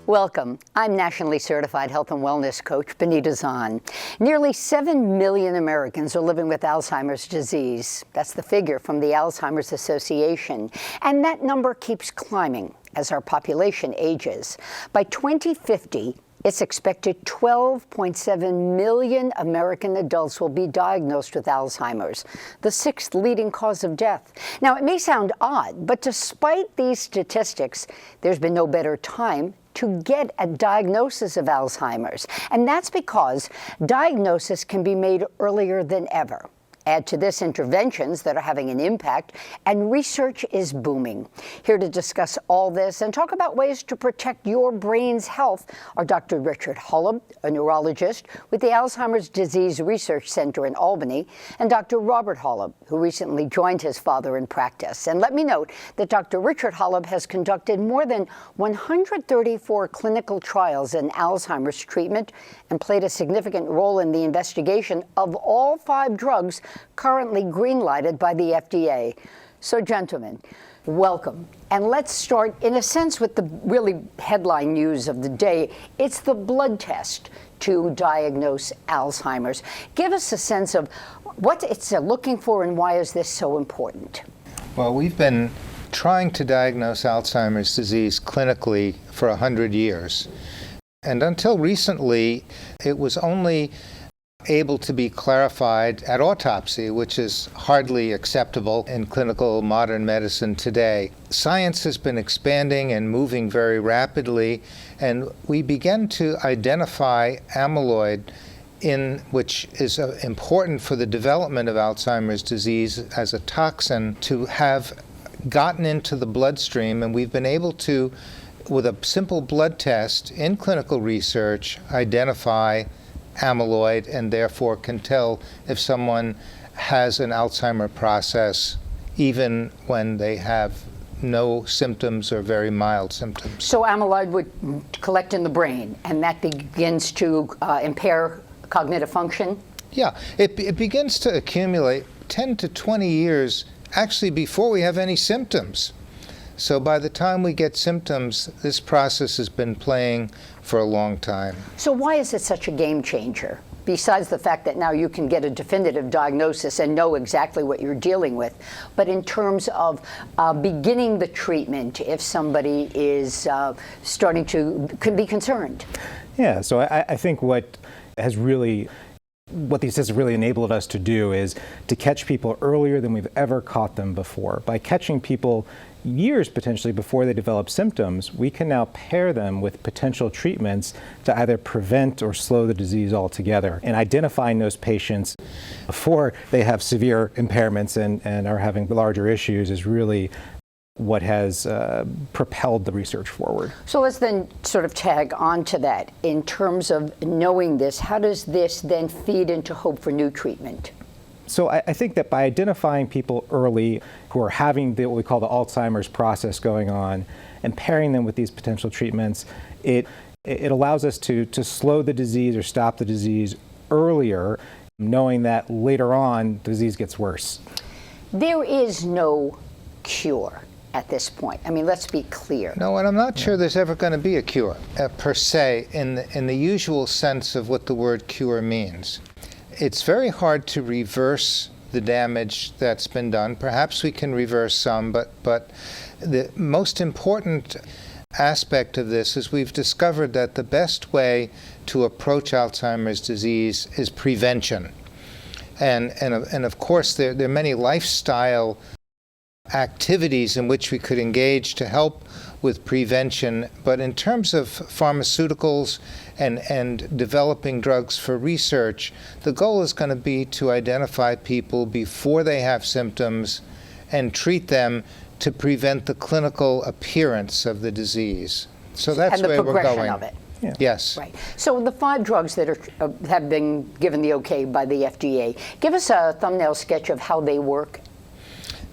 Welcome. I'm nationally certified health and wellness coach Benita Zahn. Nearly 7 million Americans are living with Alzheimer's disease. That's the figure from the Alzheimer's Association. And that number keeps climbing as our population ages. By 2050, it's expected 12.7 million American adults will be diagnosed with Alzheimer's, the sixth leading cause of death. Now, it may sound odd, but despite these statistics, there's been no better time to get a diagnosis of Alzheimer's. And that's because diagnosis can be made earlier than ever. Add to this interventions that are having an impact, and research is booming. Here to discuss all this and talk about ways to protect your brain's health are Dr. Richard Holub, a neurologist with the Alzheimer's Disease Research Center in Albany, and Dr. Robert Holub, who recently joined his father in practice. And let me note that Dr. Richard Holub has conducted more than 134 clinical trials in Alzheimer's treatment and played a significant role in the investigation of all 5 drugs currently green-lighted by the FDA. So, gentlemen, welcome. And let's start, in a sense, with the really headline news of the day. It's the blood test to diagnose Alzheimer's. Give us a sense of what it's looking for and why is this so important? Well, we've been trying to diagnose Alzheimer's disease clinically for 100 years. And until recently, it was only able to be clarified at autopsy, which is hardly acceptable in clinical modern medicine today. Science has been expanding and moving very rapidly, and we began to identify amyloid, which is important for the development of Alzheimer's disease as a toxin, to have gotten into the bloodstream, and we've been able to, with a simple blood test in clinical research, identify amyloid and therefore can tell if someone has an Alzheimer process even when they have no symptoms or very mild symptoms. So amyloid would collect in the brain and that begins to impair cognitive function? Yeah, it begins to accumulate 10 to 20 years actually before we have any symptoms. So by the time we get symptoms, this process has been playing for a long time. So why is it such a game changer? Besides the fact that now you can get a definitive diagnosis and know exactly what you're dealing with, but in terms of beginning the treatment, if somebody is can be concerned. Yeah, so I think what these tests have really enabled us to do is to catch people earlier than we've ever caught them before. By catching people years potentially before they develop symptoms, we can now pair them with potential treatments to either prevent or slow the disease altogether. And identifying those patients before they have severe impairments and are having larger issues is really what has propelled the research forward. So let's then sort of tag on to that. In terms of knowing this, how does this then feed into hope for new treatment? So I think that by identifying people early who are having what we call the Alzheimer's process going on and pairing them with these potential treatments, it allows us to slow the disease or stop the disease earlier, knowing that later on the disease gets worse. There is no cure at this point. I mean, let's be clear. No, and I'm not sure there's ever going to be a cure per se in the usual sense of what the word cure means. It's very hard to reverse the damage that's been done. Perhaps we can reverse some, but the most important aspect of this is we've discovered that the best way to approach Alzheimer's disease is prevention. And of course, there are many lifestyle activities in which we could engage to help with prevention, but in terms of pharmaceuticals and developing drugs for research, the goal is going to be to identify people before they have symptoms and treat them to prevent the clinical appearance of the disease. So that's where we're going. Of it. Yeah. Yes. Right. So the 5 drugs that have been given the okay by the FDA, give us a thumbnail sketch of how they work.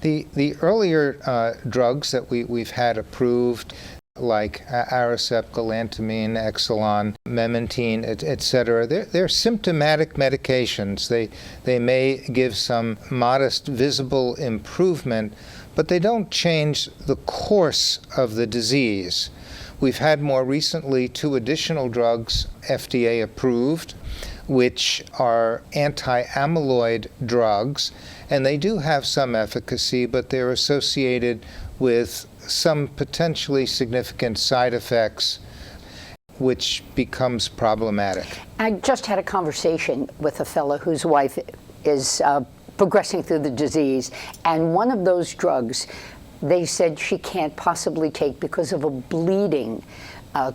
The earlier drugs that we've had approved, like Aricept, galantamine, Exelon, memantine, et cetera, they're symptomatic medications. They may give some modest visible improvement, but they don't change the course of the disease. We've had more recently 2 additional drugs FDA approved, which are anti-amyloid drugs, and they do have some efficacy, but they're associated with some potentially significant side effects, which becomes problematic. I just had a conversation with a fellow whose wife is progressing through the disease, and one of those drugs they said she can't possibly take because of a bleeding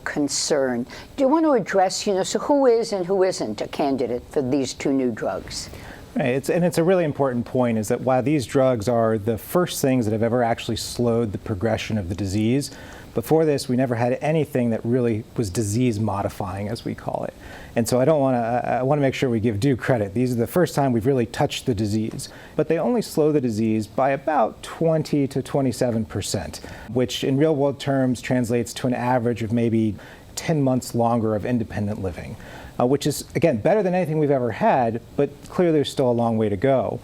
concern. Do you want to address, so who is and who isn't a candidate for these 2 new drugs? Right. It's a really important point, is that while these drugs are the first things that have ever actually slowed the progression of the disease, before this, we never had anything that really was disease modifying, as we call it. And so I want to make sure we give due credit. These are the first time we've really touched the disease. But they only slow the disease by about 20 to 27%, which in real world terms translates to an average of maybe 10 months longer of independent living, which is, again, better than anything we've ever had, but clearly there's still a long way to go.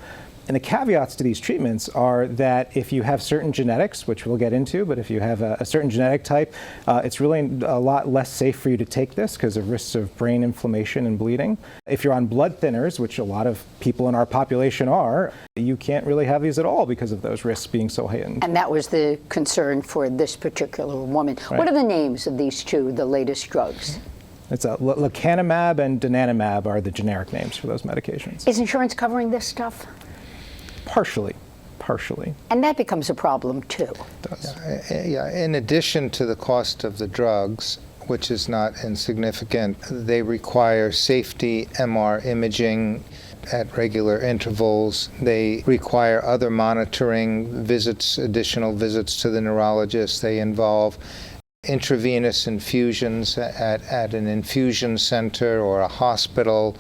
And the caveats to these treatments are that if you have certain genetics, which we'll get into, but if you have a certain genetic type, it's really a lot less safe for you to take this because of risks of brain inflammation and bleeding. If you're on blood thinners, which a lot of people in our population are, you can't really have these at all because of those risks being so heightened. And that was the concern for this particular woman. Right. What are the names of these 2, the latest drugs? It's lecanemab and donanemab are the generic names for those medications. Is insurance covering this stuff? Partially. And that becomes a problem too. Yeah, in addition to the cost of the drugs, which is not insignificant, they require safety MR imaging at regular intervals. They require other monitoring visits, additional visits to the neurologist. They involve intravenous infusions at an infusion center or a hospital,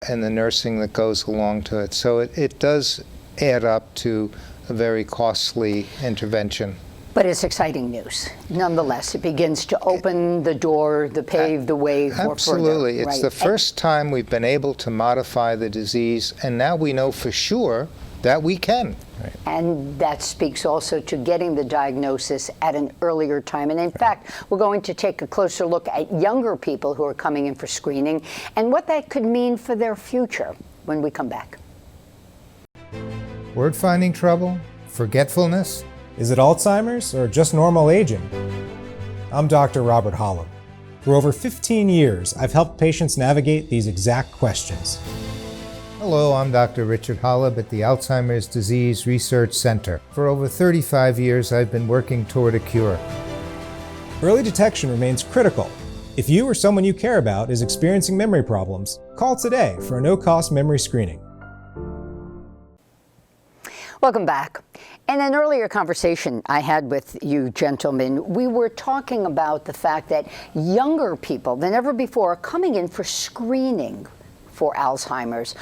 and the nursing that goes along to it. So it does add up to a very costly intervention. But it's exciting news. Nonetheless, it begins to open the door, pave the way for absolutely. further. It's the first time we've been able to modify the disease, and now we know for sure that we can. Right. And that speaks also to getting the diagnosis at an earlier time. And in fact, we're going to take a closer look at younger people who are coming in for screening and what that could mean for their future when we come back. Word finding trouble? Forgetfulness? Is it Alzheimer's or just normal aging? I'm Dr. Robert Holub. For over 15 years, I've helped patients navigate these exact questions. Hello, I'm Dr. Richard Holub at the Alzheimer's Disease Research Center. For over 35 years, I've been working toward a cure. Early detection remains critical. If you or someone you care about is experiencing memory problems, call today for a no-cost memory screening. Welcome back. In an earlier conversation I had with you gentlemen, we were talking about the fact that younger people than ever before are coming in for screening for Alzheimer's.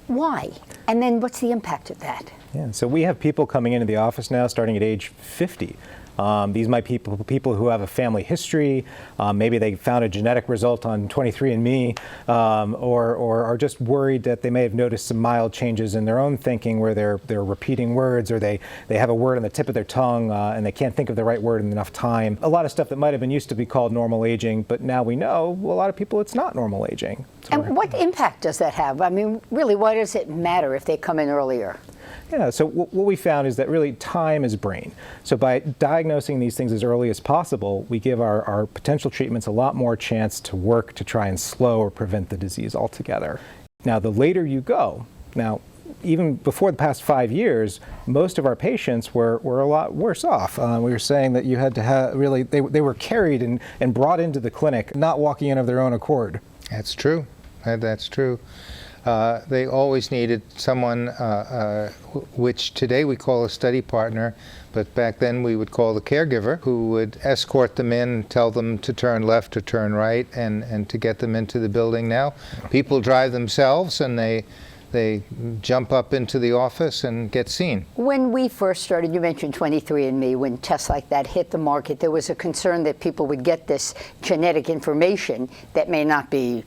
Why? And then what's the impact of that? Yeah, so we have people coming into the office now starting at age 50. These might be people who have a family history. Maybe they found a genetic result on 23andMe, or are just worried that they may have noticed some mild changes in their own thinking where they're repeating words, or they have a word on the tip of their tongue and they can't think of the right word in enough time. A lot of stuff that might have been used to be called normal aging, but now we know a lot of people it's not normal aging. And what impact does that have? I mean, really, why does it matter if they come in earlier? Yeah, so what we found is that really time is brain. So by diagnosing these things as early as possible, we give our potential treatments a lot more chance to work to try and slow or prevent the disease altogether. Now, the later you go, even before the past 5 years, most of our patients were a lot worse off. We were saying that you had to have they were carried and brought into the clinic, not walking in of their own accord. That's true. That's true. They always needed someone, which today we call a study partner, but back then we would call the caregiver, who would escort them in, tell them to turn left or turn right, and to get them into the building. Now, people drive themselves, and they jump up into the office and get seen. When we first started, you mentioned 23andMe, when tests like that hit the market, there was a concern that people would get this genetic information that may not be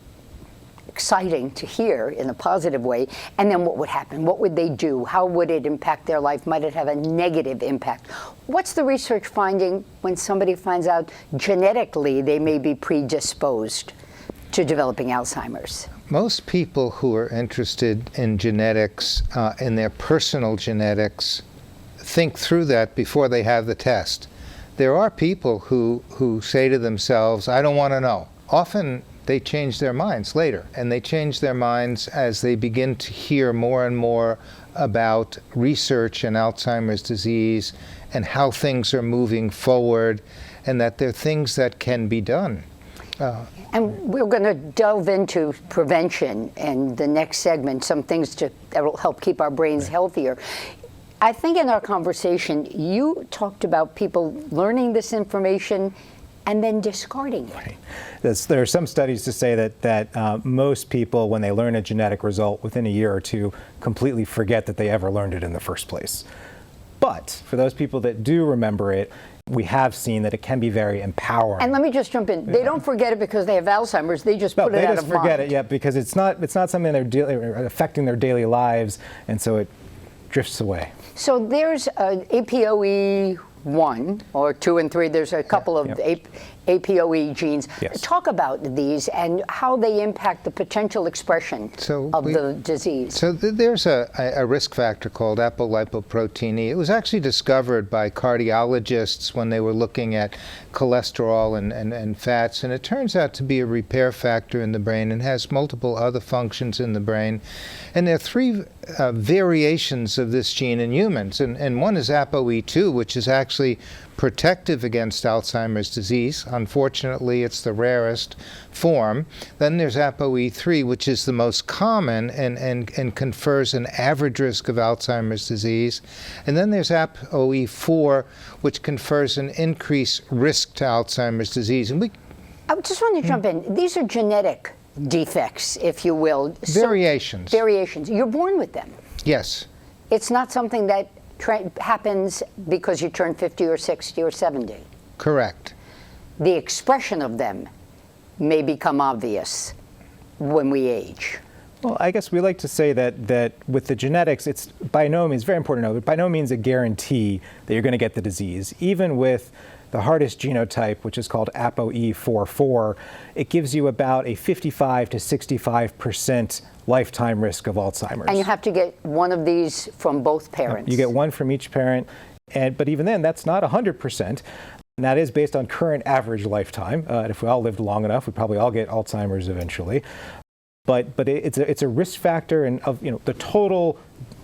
exciting to hear in a positive way. And then what would happen? What would they do? How would it impact their life? Might it have a negative impact? What's the research finding when somebody finds out genetically they may be predisposed to developing Alzheimer's? Most people who are interested in genetics, in their personal genetics, think through that before they have the test. There are people who say to themselves, I don't want to know. Often they change their minds later, and they change their minds as they begin to hear more and more about research in Alzheimer's disease and how things are moving forward, and that there are things that can be done. And we're going to delve into prevention in the next segment, some things that will help keep our brains healthier. I think in our conversation, you talked about people learning this information and then discarding it. Right. There are some studies to say that most people, when they learn a genetic result within a year or two, completely forget that they ever learned it in the first place. But for those people that do remember it, we have seen that it can be very empowering. And let me just jump in. They don't forget it because they have Alzheimer's. They just put it out of mind. They just forget it, yeah, because it's not something they're affecting their daily lives, and so it drifts away. So there's APOE 1 or 2 and 3. There's a couple of APOE genes. Yes. Talk about these and how they impact the potential expression of the disease. So there's a risk factor called apolipoprotein E. It was actually discovered by cardiologists when they were looking at cholesterol and fats, and it turns out to be a repair factor in the brain and has multiple other functions in the brain. And there are 3 variations of this gene in humans, and one is ApoE2, which is actually protective against Alzheimer's disease. Unfortunately, it's the rarest form. Then there's ApoE3, which is the most common and confers an average risk of Alzheimer's disease. And then there's ApoE4, which confers an increased risk to Alzheimer's disease. And I just want to jump in. These are genetic defects, if you will. Variations. Variations. You're born with them. Yes. It's not something that happens because you turn 50 or 60 or 70. Correct. The expression of them may become obvious when we age. Well, I guess we like to say that with the genetics, it's by no means, very important to know, but by no means a guarantee that you're going to get the disease. Even with the hardest genotype, which is called ApoE44, it gives you about a 55 to 65% lifetime risk of Alzheimer's. And you have to get one of these from both parents. You get one from each parent, but even then, that's not 100%. And that is based on current average lifetime. If we all lived long enough, we'd probably all get Alzheimer's eventually. But it's a risk factor, and of the total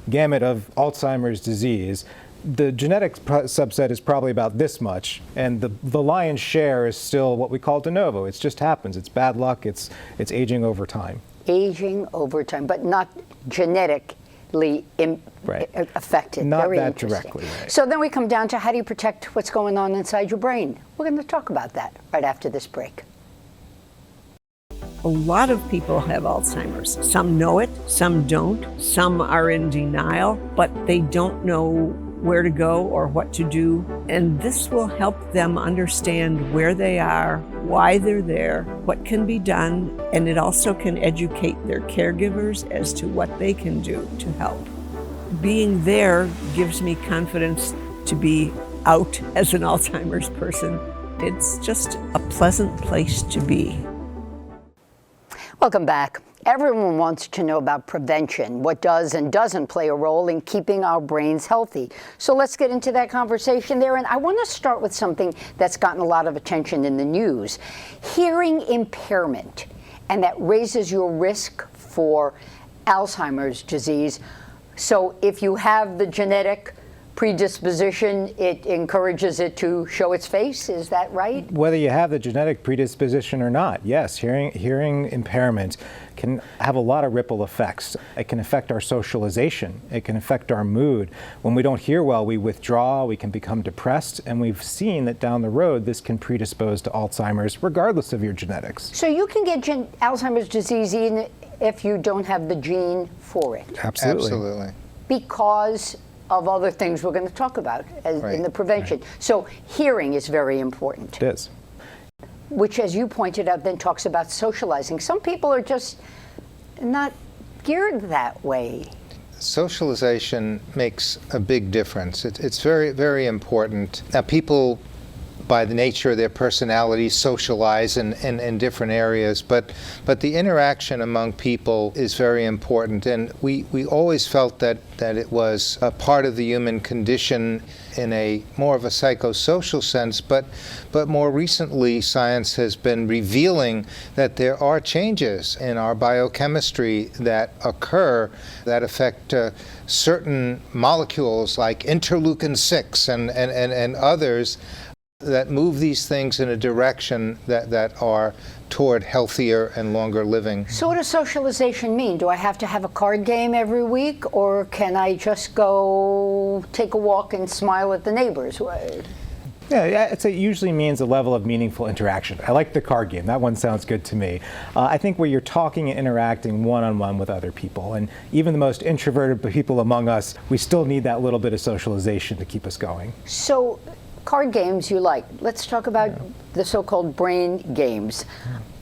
gamut of Alzheimer's disease. The genetic subset is probably about this much, and the lion's share is still what we call de novo. It just happens. It's bad luck. It's aging over time. Aging over time, but not genetically affected. Not Very that interesting. directly. Right. So then we come down to how do you protect what's going on inside your brain? We're going to talk about that right after this break. A lot of people have Alzheimer's. Some know it, some don't. Some are in denial, but they don't know where to go or what to do. And this will help them understand where they are, why they're there, what can be done, and it also can educate their caregivers as to what they can do to help. Being there gives me confidence to be out as an Alzheimer's person. It's just a pleasant place to be. Welcome back. Everyone wants to know about prevention, what does and doesn't play a role in keeping our brains healthy. So let's get into that conversation there. And I want to start with something that's gotten a lot of attention in the news. Hearing impairment, and that raises your risk for Alzheimer's disease. So if you have the genetic predisposition, it encourages it to show its face. Is that right? Whether you have the genetic predisposition or not, yes, hearing impairment can have a lot of ripple effects. It can affect our socialization. It can affect our mood. When we don't hear well, we withdraw, we can become depressed, and we've seen that down the road this can predispose to Alzheimer's regardless of your genetics. So you can get Alzheimer's disease even if you don't have the gene for it? Absolutely. Absolutely. Because of other things we're going to talk about in the prevention. Right. So hearing is very important. It is. Which, as you pointed out, then talks about socializing. Some people are just not geared that way. Socialization makes a big difference. It's very, very important. Now, people, by the nature of their personality, socialize in different areas, but the interaction among people is very important. And we always felt that it was a part of the human condition in a more of a psychosocial sense, but more recently science has been revealing that there are changes in our biochemistry that occur that affect certain molecules like interleukin-6 and others that move these things in a direction that are toward healthier and longer living. So what does socialization mean? Do I have to have a card game every week, or can I just go take a walk and smile at the neighbors? Yeah, I'd say it usually means a level of meaningful interaction. I like the card game. That one sounds good to me. I think where you're talking and interacting one-on-one with other people, and even the most introverted people among us, we still need that little bit of socialization to keep us going. So card games you like. Let's talk about the so-called brain games.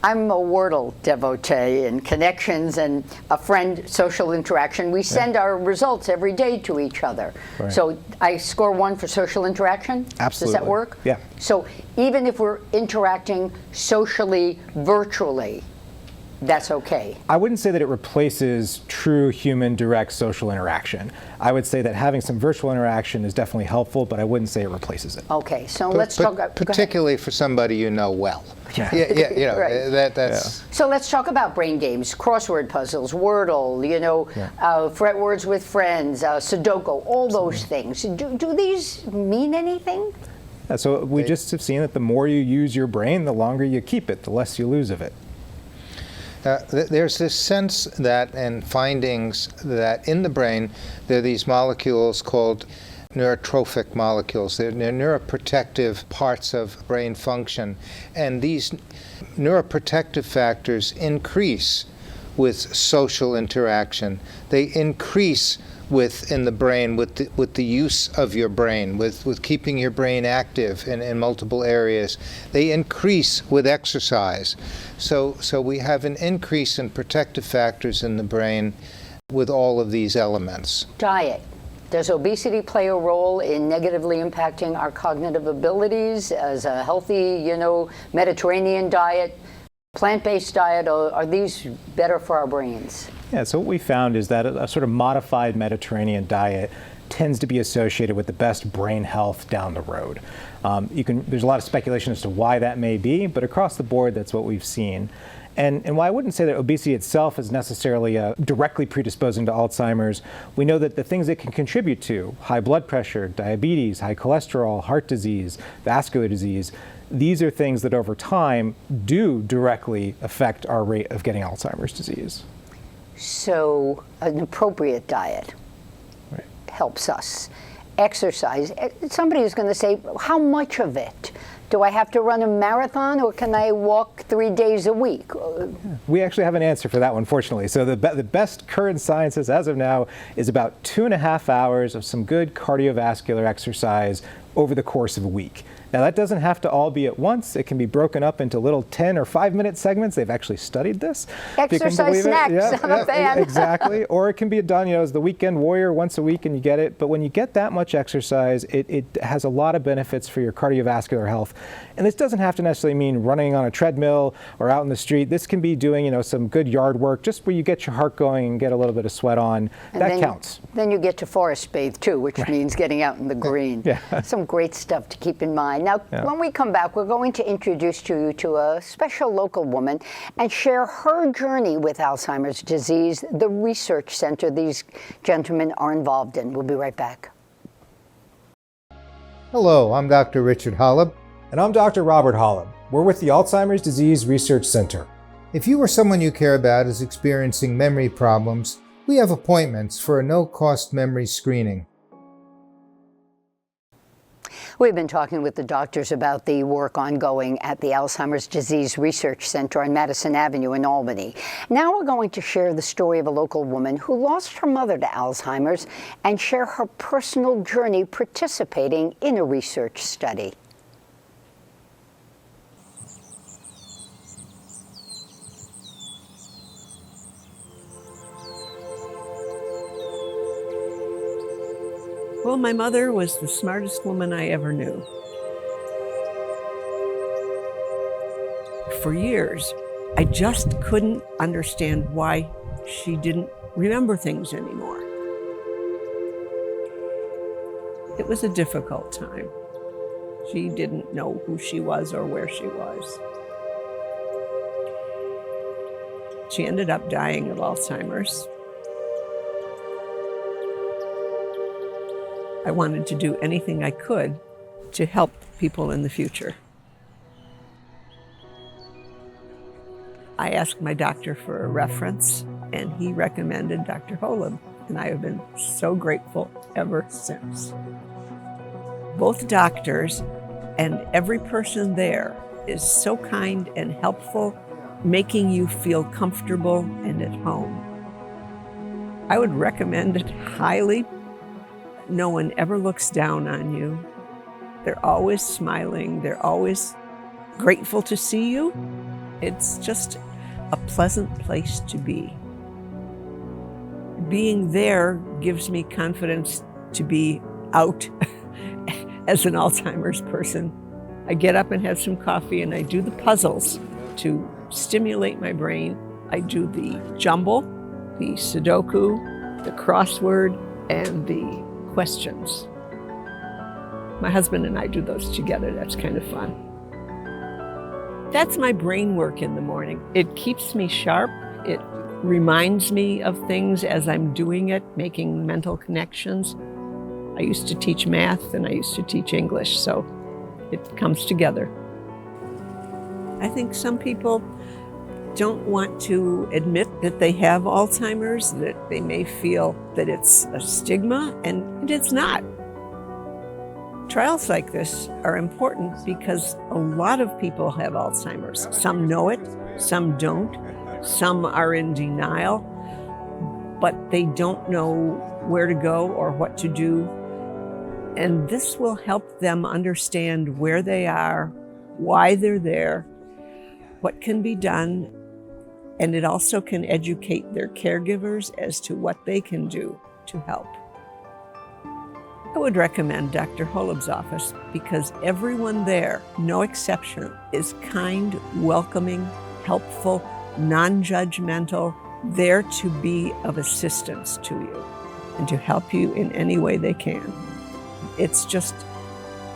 I'm a Wordle devotee, and connections and a friend social interaction. We send our results every day to each other. Right. So I score 1 for social interaction. Absolutely. Does that work? Yeah. So even if we're interacting socially virtually, that's okay. I wouldn't say that it replaces true human direct social interaction. I would say that having some virtual interaction is definitely helpful, but I wouldn't say it replaces it. Okay, so let's talk about particularly for somebody you know well. Yeah. Yeah, you know, Right. that's. So let's talk about brain games, crossword puzzles, Wordle, fret words with friends, Sudoku, all those things. Do these mean anything? So we just have seen that the more you use your brain, the longer you keep it, the less you lose of it. There's this sense that, and findings that in the brain, there are these molecules called neurotrophic molecules. They're neuroprotective parts of brain function. And these neuroprotective factors increase with social interaction. They increase in the brain with the use of your brain, with keeping your brain active in multiple areas. They increase with exercise. So we have an increase in protective factors in the brain with all of these elements. Diet. Does obesity play a role in negatively impacting our cognitive abilities as a healthy, Mediterranean diet, plant-based diet? Are these better for our brains? Yeah, so what we found is that a sort of modified Mediterranean diet tends to be associated with the best brain health down the road. There's a lot of speculation as to why that may be, but across the board, that's what we've seen. And while I wouldn't say that obesity itself is necessarily directly predisposing to Alzheimer's, we know that the things it can contribute to, high blood pressure, diabetes, high cholesterol, heart disease, vascular disease, these are things that over time do directly affect our rate of getting Alzheimer's disease. So an appropriate diet helps us. Exercise. Somebody is going to say, how much of it? Do I have to run a marathon, or can I walk 3 days a week? We actually have an answer for that one, fortunately. So the best current sciences as of now is about 2.5 hours of some good cardiovascular exercise over the course of a week. Now, that doesn't have to all be at once. It can be broken up into little 10 or 5-minute segments. They've actually studied this. Exercise snacks, yeah, I'm a fan. Exactly. Or it can be done, as the weekend warrior once a week and you get it. But when you get that much exercise, it has a lot of benefits for your cardiovascular health. And this doesn't have to necessarily mean running on a treadmill or out in the street. This can be doing, some good yard work, just where you get your heart going and get a little bit of sweat on. And that counts. Then you get to forest bathe too, which means getting out in the green. Yeah. Some great stuff to keep in mind. Now, when we come back, we're going to introduce you to a special local woman and share her journey with Alzheimer's disease, the research center these gentlemen are involved in. We'll be right back. Hello, I'm Dr. Richard Holub. And I'm Dr. Robert Holub. We're with the Alzheimer's Disease Research Center. If you or someone you care about is experiencing memory problems, we have appointments for a no-cost memory screening. We've been talking with the doctors about the work ongoing at the Alzheimer's Disease Research Center on Madison Avenue in Albany. Now we're going to share the story of a local woman who lost her mother to Alzheimer's and share her personal journey participating in a research study. Well, my mother was the smartest woman I ever knew. For years, I just couldn't understand why she didn't remember things anymore. It was a difficult time. She didn't know who she was or where she was. She ended up dying of Alzheimer's. I wanted to do anything I could to help people in the future. I asked my doctor for a reference, and he recommended Dr. Holub, and I have been so grateful ever since. Both doctors and every person there is so kind and helpful, making you feel comfortable and at home. I would recommend it highly. No one ever looks down on you. They're always smiling. They're always grateful to see you. It's just a pleasant place to be. Being there gives me confidence to be out as an Alzheimer's person. I get up and have some coffee and I do the puzzles to stimulate my brain. I do the jumble, the Sudoku, the crossword, and the questions. My husband and I do those together. That's kind of fun. That's my brain work in the morning. It keeps me sharp. It reminds me of things as I'm doing it, making mental connections. I used to teach math and I used to teach English, so it comes together. I think some people don't want to admit that they have Alzheimer's, that they may feel that it's a stigma, and it's not. Trials like this are important because a lot of people have Alzheimer's. Some know it, some don't, some are in denial, but they don't know where to go or what to do. And this will help them understand where they are, why they're there, what can be done, and it also can educate their caregivers as to what they can do to help. I would recommend Dr. Holub's office because everyone there, no exception, is kind, welcoming, helpful, non-judgmental, there to be of assistance to you and to help you in any way they can. It's just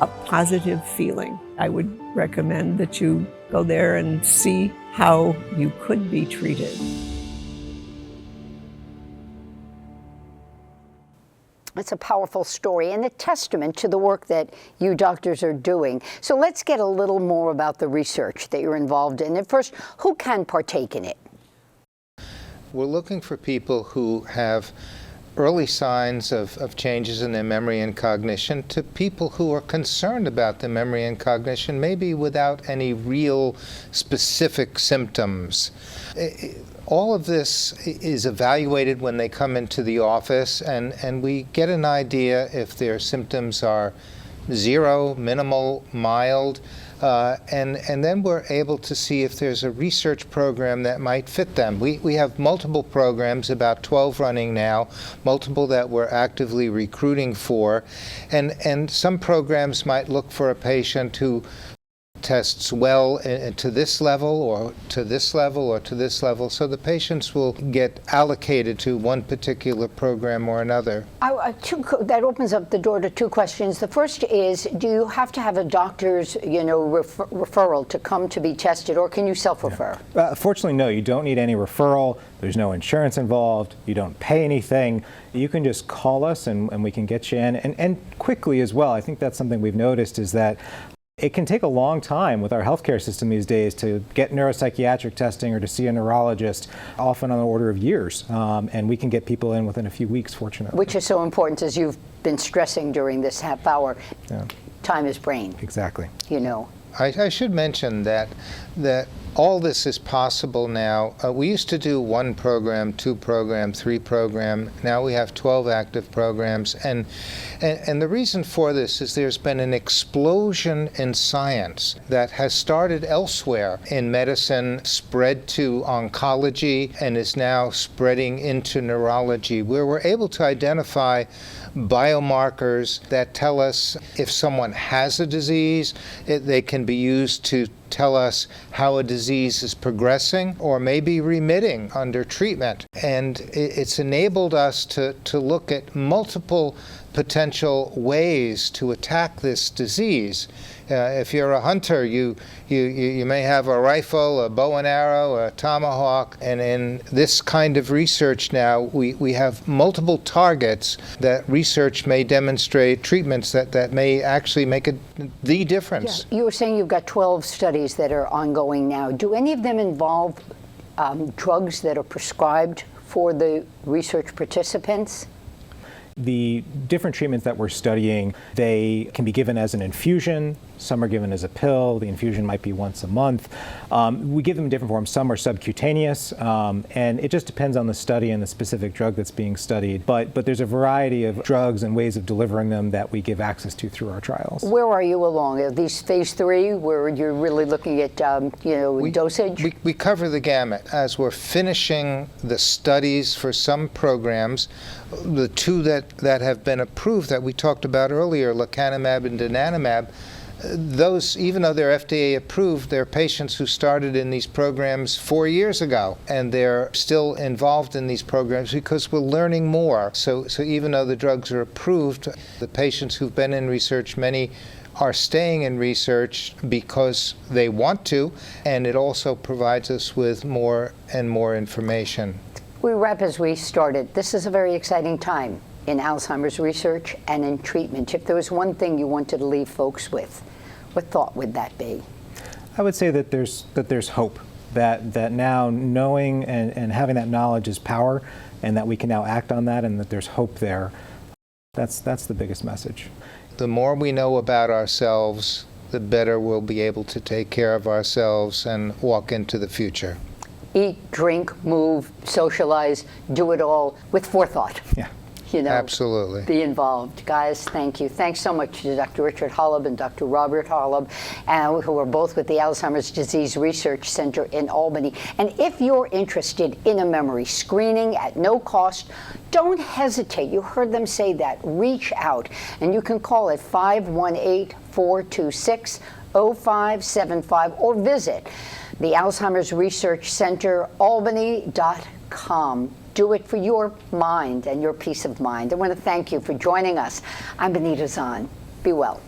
a positive feeling. I would recommend that you go there and see how you could be treated. It's a powerful story and a testament to the work that you doctors are doing. So let's get a little more about the research that you're involved in. And first, who can partake in it? We're looking for people who have early signs of changes in their memory and cognition to people who are concerned about their memory and cognition, maybe without any real specific symptoms. All of this is evaluated when they come into the office, and we get an idea if their symptoms are zero, minimal, mild, and then we're able to see if there's a research program that might fit them. We have multiple programs, about 12 running now, multiple that we're actively recruiting for, and some programs might look for a patient who tests well to this level or to this level or to this level, so the patients will get allocated to one particular program or another. That opens up the door to two questions. The first is, do you have to have a doctor's referral to come to be tested, or can you self-refer? Fortunately, no, you don't need any referral. There's no insurance involved. You don't pay anything. You can just call us and we can get you in, and quickly as well. I think that's something we've noticed is that it can take a long time with our healthcare system these days to get neuropsychiatric testing or to see a neurologist, often on the order of years. And we can get people in within a few weeks, fortunately. Which is so important, as you've been stressing during this half hour. Yeah. Time is brain. Exactly. You know. I should mention that all this is possible now. We used to do 1 program, 2 program, 3 program. Now we have 12 active programs. And the reason for this is there's been an explosion in science that has started elsewhere in medicine, spread to oncology, and is now spreading into neurology, where we're able to identify biomarkers that tell us if someone has a disease. They can be used to tell us how a disease is progressing or maybe remitting under treatment. And it's enabled us to look at multiple potential ways to attack this disease. If you're a hunter, you may have a rifle, a bow and arrow, a tomahawk, and in this kind of research now, we have multiple targets that research may demonstrate treatments that may actually make the difference. Yeah. You were saying you've got 12 studies that are ongoing now. Do any of them involve drugs that are prescribed for the research participants? The different treatments that we're studying, they can be given as an infusion. Some are given as a pill. The infusion might be once a month. We give them in different forms. Some are subcutaneous, and it just depends on the study and the specific drug that's being studied. But there's a variety of drugs and ways of delivering them that we give access to through our trials. Where are you along? Are these phase 3, where you're really looking at dosage? We cover the gamut. As we're finishing the studies for some programs, the 2 that have been approved that we talked about earlier, lecanemab and donanemab, those, even though they're FDA approved, they're patients who started in these programs 4 years ago, and they're still involved in these programs because we're learning more. So even though the drugs are approved, the patients who've been in research, many are staying in research because they want to, and it also provides us with more and more information. We wrap as we started. This is a very exciting time in Alzheimer's research and in treatment. If there was one thing you wanted to leave folks with, what thought would that be? I would say that there's hope, that now knowing and having that knowledge is power, and that we can now act on that, and that there's hope there. That's the biggest message. The more we know about ourselves, the better we'll be able to take care of ourselves and walk into the future. Eat, drink, move, socialize, do it all with forethought. Yeah. Absolutely. Be involved. Guys, thank you. Thanks so much to Dr. Richard Holub and Dr. Robert Holub, who are both with the Alzheimer's Disease Research Center in Albany. And if you're interested in a memory screening at no cost, don't hesitate. You heard them say that. Reach out. And you can call at 518-426-0575 or visit the Alzheimer's Research Center, albany.com. Do it for your mind and your peace of mind. I want to thank you for joining us. I'm Benita Zahn. Be well.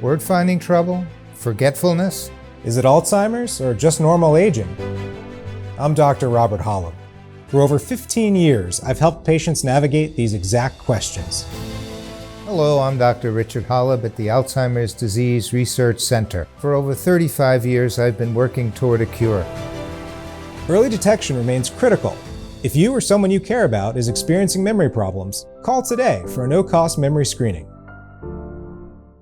Word-finding trouble? Forgetfulness? Is it Alzheimer's or just normal aging? I'm Dr. Robert Holub. For over 15 years, I've helped patients navigate these exact questions. Hello, I'm Dr. Richard Holub at the Alzheimer's Disease Research Center. For over 35 years, I've been working toward a cure. Early detection remains critical. If you or someone you care about is experiencing memory problems, call today for a no-cost memory screening.